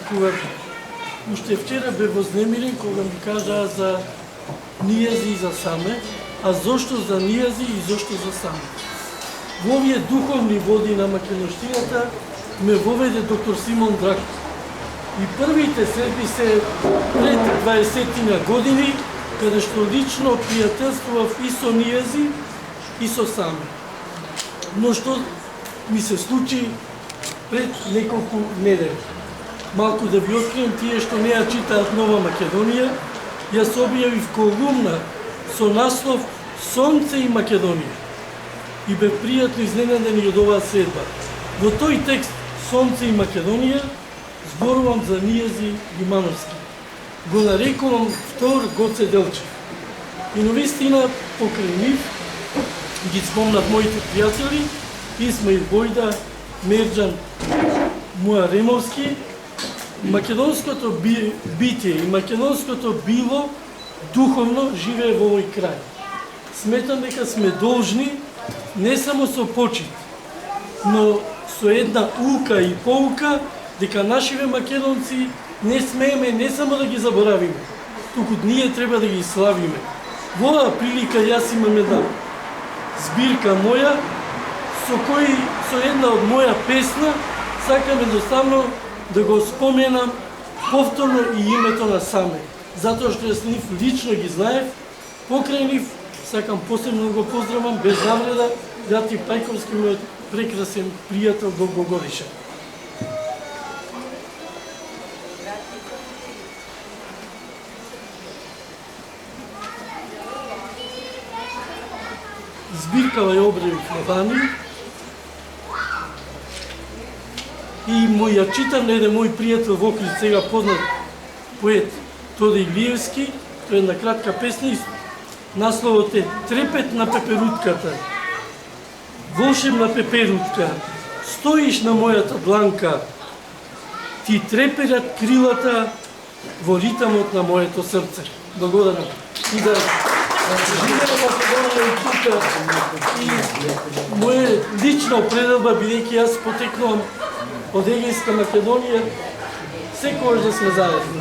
кога уште вчера бе вознемирен кога ми кажаа за нијази и за саме, а зошто за нијази и зошто за саме. Во овие духовни води на македонштината ме воведе доктор Симон Драков. И првите средби се пред 20 години, каде што лично пријателствував и со нијази и со саме. Но што ми се случи пред неколку недели. Малку да ви открием тие што не ја читаат Нова Македонија, јас објавив колумна со наслов Сонце и Македонија. И бе пријатно изненаден и од оваа средба. Во тој текст Сонце и Македонија зборувам за нијази Римановски. Го нарекувам втор Гоце Делчев. И навистина покрај нив ги спомнав моите пријатели Исмаил Бојда, Мерџан Муаремовски. Македонското битие и македонското било духовно живее во овој крај. Сметам дека сме должни не само со почит, но со една улка и поука дека нашиве македонци не смееме не само да ги заборавиме, туку ние треба да ги славиме. Во оваа прилика јас имам една збирка моја со една од моја песна сакам едноставно да го споменам повторно и името на Саме, затоа што јас нив лично ги знаев, покрај нив сакам посебно да го поздравам без навреда Јати Пајковски, мојот прекрасен пријател долгогодишен. Збиркава ја објавив на Вани и му ја читам на еден мој пријател во Охрид, сега познат поет Тоди Илиевски, тоа е една кратка песна и насловот е Трепет на пеперутката. Волшебна пеперутка, стоиш на мојата дланка, ти треперат крилата во ритамот на моето срце. Благодарам. И да живее Македонија и тука. И моја лична определба, бидејќи јас потекнувам од Егејска Македонија, секогаш да сме заедно.